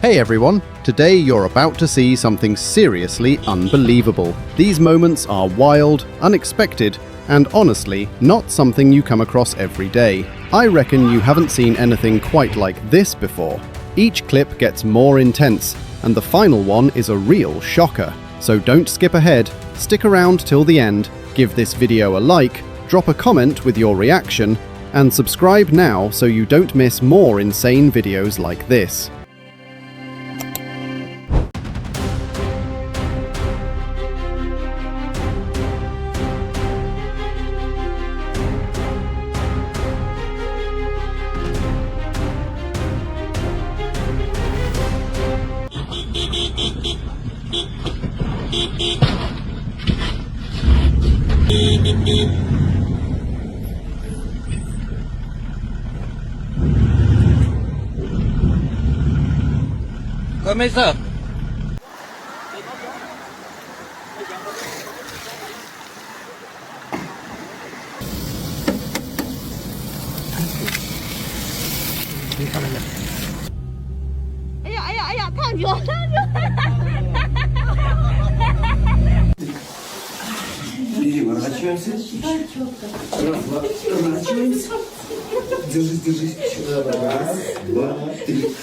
Hey everyone, today you're about to see something seriously unbelievable. These moments are wild, unexpected, and honestly, not something you come across every day. I reckon you haven't seen anything quite like this before. Each clip gets more intense, and the final one is a real shocker. So don't skip ahead, stick around till the end, give this video a like, drop a comment with your reaction, and subscribe now so you don't miss more insane videos like this. Começa!哎呀，烫酒！Разворачиваемся. Разворачиваемся. Держись. Раз, два, три.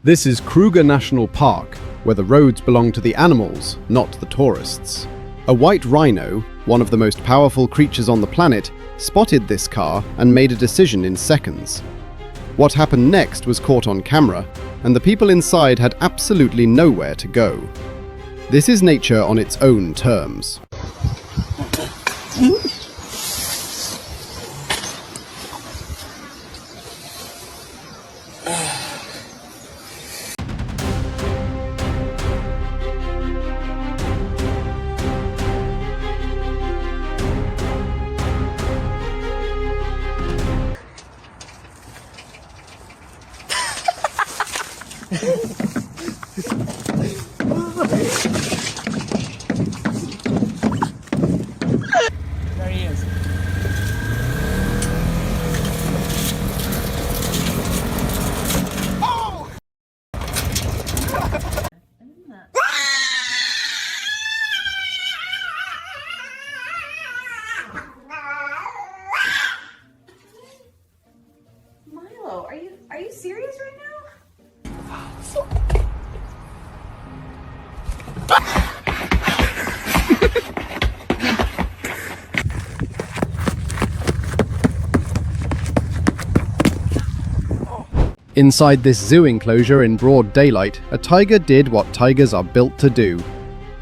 This is Kruger National Park, where the roads belong to the animals, not the tourists. A white rhino, one of the most powerful creatures on the planet, spotted this car and made a decision in seconds. What happened next was caught on camera, and the people inside had absolutely nowhere to go. This is nature on its own terms. There he is. Milo, are you serious right now? Inside this zoo enclosure in broad daylight, a tiger did what tigers are built to do.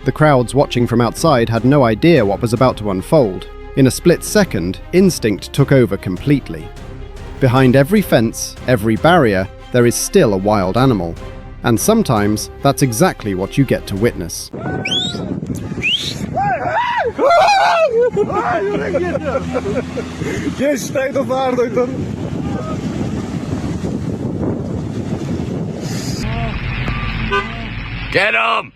The crowds watching from outside had no idea what was about to unfold. In a split second, instinct took over completely. Behind every fence, every barrier, there is still a wild animal. And sometimes, that's exactly what you get to witness. Get him!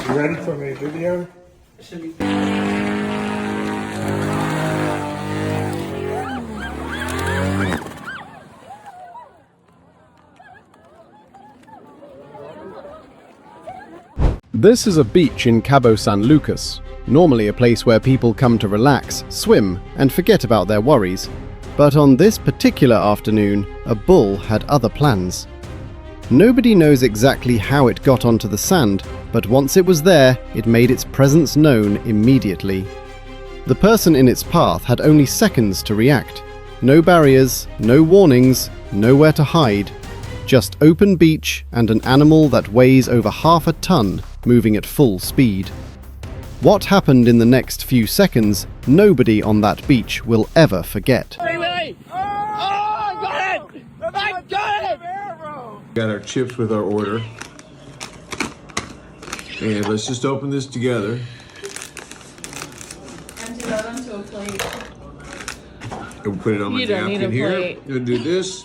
You ready for my video? This is a beach in Cabo San Lucas, normally a place where people come to relax, swim, and forget about their worries. But on this particular afternoon, a bull had other plans. Nobody knows exactly how it got onto the sand, but once it was there, it made its presence known immediately. The person in its path had only seconds to react. No barriers, no warnings, nowhere to hide. Just open beach and an animal that weighs over half a ton moving at full speed. What happened in the next few seconds, nobody on that beach will ever forget. Got our chips with our order. And let's just open this together. Empty that onto a plate. And put it on my You don't need napkin a here. plate. And do this.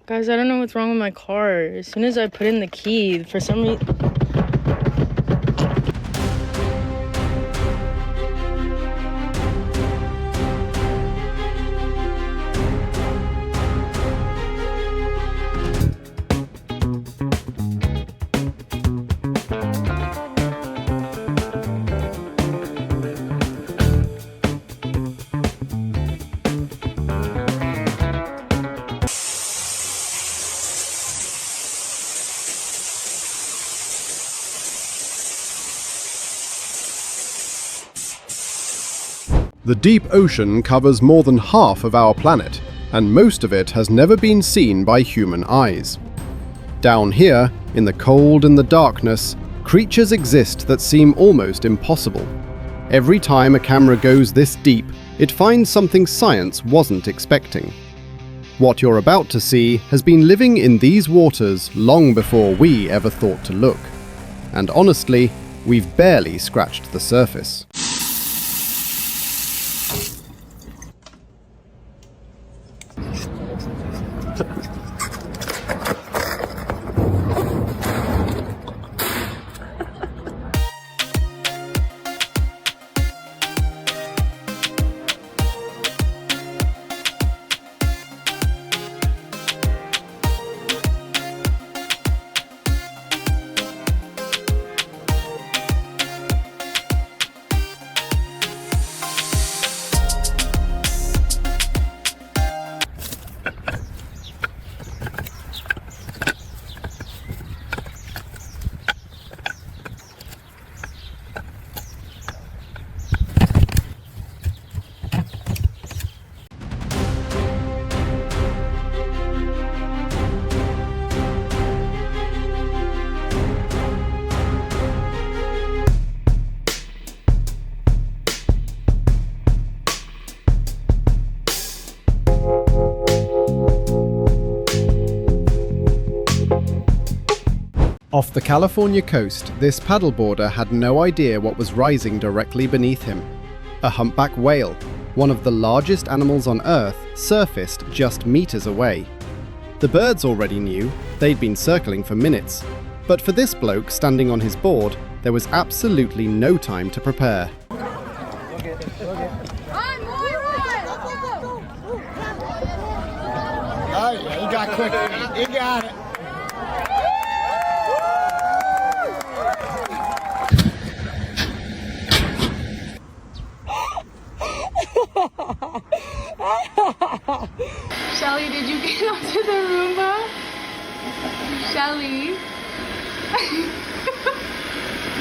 Guys, I don't know what's wrong with my car. As soon as I put in the key, for some reason... The deep ocean covers more than half of our planet, and most of it has never been seen by human eyes. Down here, in the cold and the darkness, creatures exist that seem almost impossible. Every time a camera goes this deep, it finds something science wasn't expecting. What you're about to see has been living in these waters long before we ever thought to look. And honestly, we've barely scratched the surface. Off the California coast, this paddleboarder had no idea what was rising directly beneath him. A humpback whale, one of the largest animals on Earth, surfaced just meters away. The birds already knew, they'd been circling for minutes. But for this bloke standing on his board, there was absolutely no time to prepare. Oh yeah, he got quick. He got it. Shelly, did you get onto the Roomba? Shelly?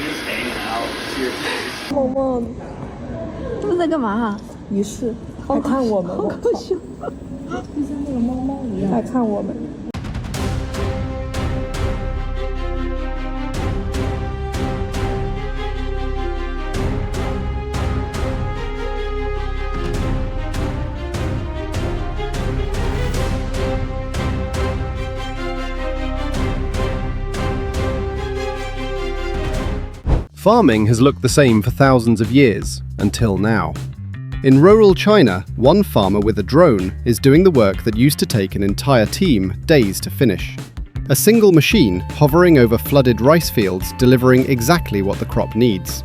Just hanging out. Seriously. 梦梦，这是在干嘛？仪式，在看我们，好搞笑，就像那个猫猫一样，在看我们。Farming has looked the same for thousands of years, until now. In rural China, one farmer with a drone is doing the work that used to take an entire team days to finish. A single machine hovering over flooded rice fields, delivering exactly what the crop needs.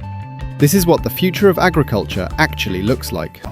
This is what the future of agriculture actually looks like.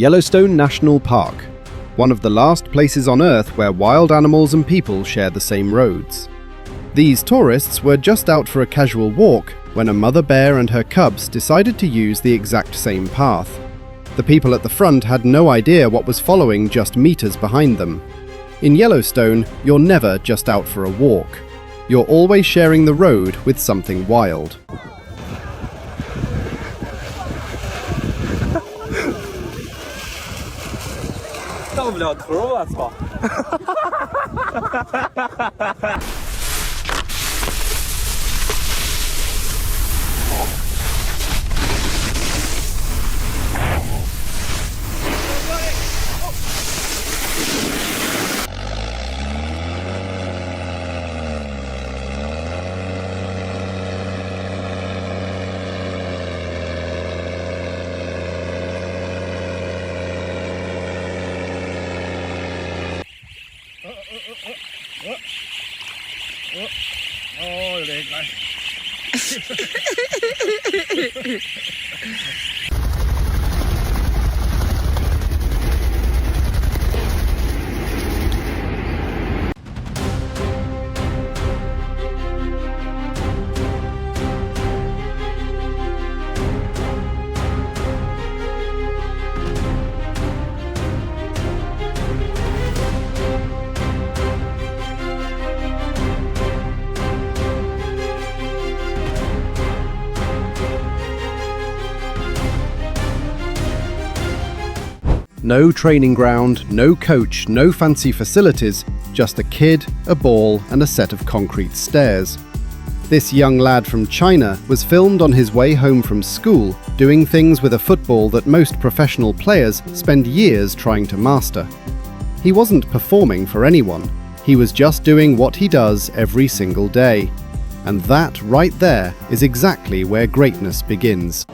Yellowstone National Park, one of the last places on Earth where wild animals and people share the same roads. These tourists were just out for a casual walk when a mother bear and her cubs decided to use the exact same path. The people at the front had no idea what was following just meters behind them. In Yellowstone, you're never just out for a walk. You're always sharing the road with something wild. No training ground, no coach, no fancy facilities, just a kid, a ball, and a set of concrete stairs. This young lad from China was filmed on his way home from school, doing things with a football that most professional players spend years trying to master. He wasn't performing for anyone, he was just doing what he does every single day. And that right there is exactly where greatness begins.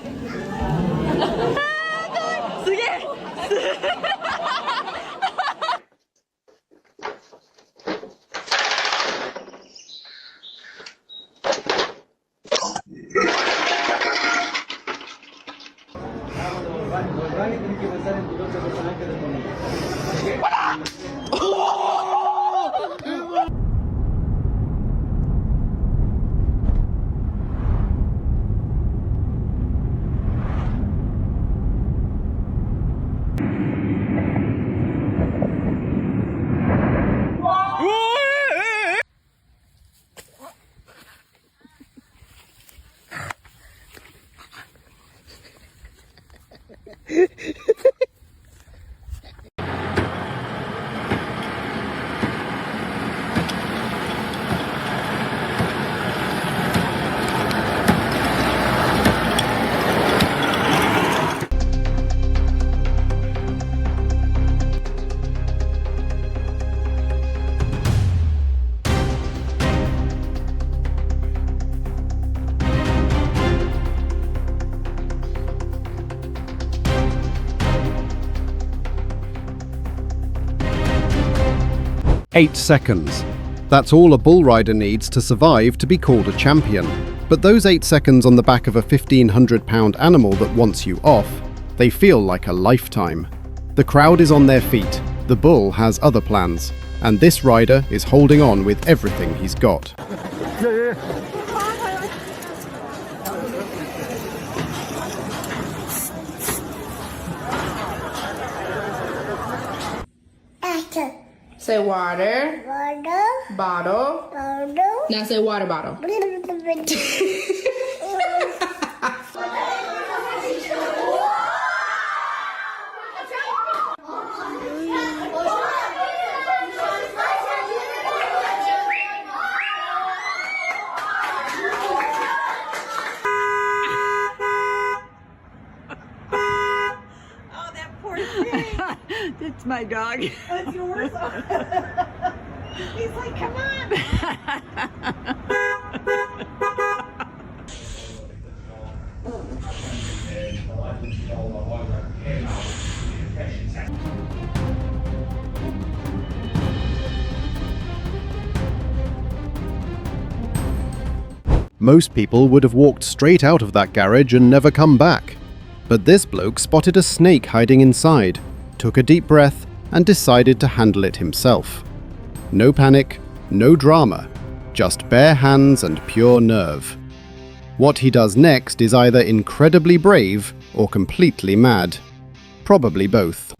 "8 seconds. That's all a bull rider needs to survive to be called a champion. But those 8 seconds on the back of a 1,500-pound animal that wants you off, they feel like a lifetime. The crowd is on their feet, the bull has other plans, and this rider is holding on with everything he's got. Say water. Water. Bottle. Bottle. Now say water bottle. Oh, that poor thing. It's my dog. That's yours. He's like, come on. Most people would have walked straight out of that garage and never come back. But this bloke spotted a snake hiding inside, took a deep breath, and decided to handle it himself. No panic, no drama, just bare hands and pure nerve. What he does next is either incredibly brave or completely mad. Probably both.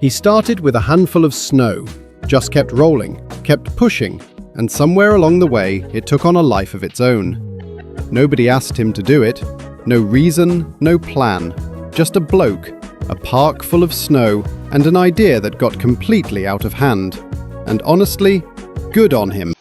He started with a handful of snow, just kept rolling, kept pushing, and somewhere along the way it took on a life of its own. Nobody asked him to do it, no reason, no plan, just a bloke, a park full of snow, and an idea that got completely out of hand. And honestly, good on him.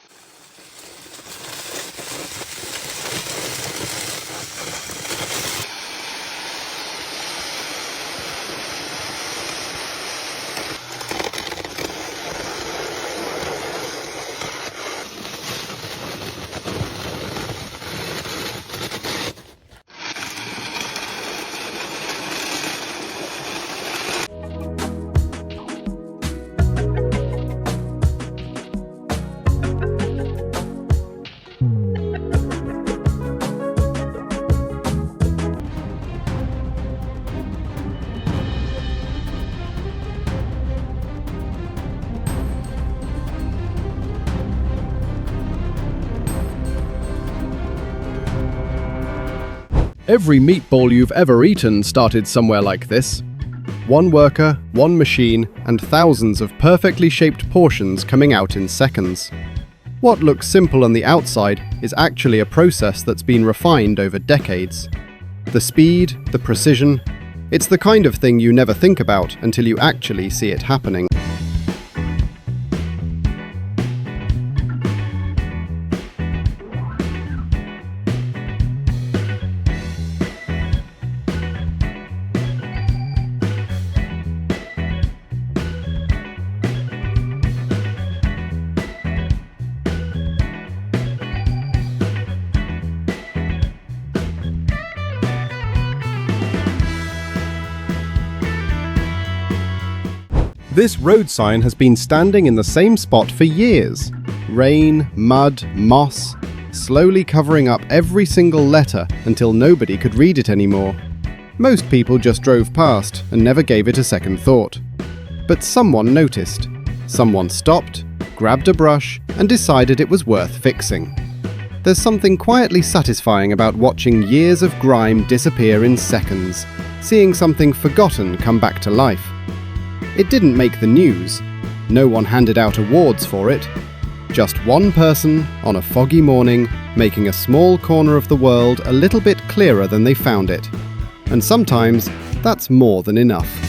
Every meatball you've ever eaten started somewhere like this. One worker, one machine, and thousands of perfectly shaped portions coming out in seconds. What looks simple on the outside is actually a process that's been refined over decades. The speed, the precision, it's the kind of thing you never think about until you actually see it happening. This road sign has been standing in the same spot for years. Rain, mud, moss, slowly covering up every single letter until nobody could read it anymore. Most people just drove past and never gave it a second thought. But someone noticed. Someone stopped, grabbed a brush, and decided it was worth fixing. There's something quietly satisfying about watching years of grime disappear in seconds, seeing something forgotten come back to life. It didn't make the news. No one handed out awards for it. Just one person, on a foggy morning, making a small corner of the world a little bit clearer than they found it. And sometimes, that's more than enough.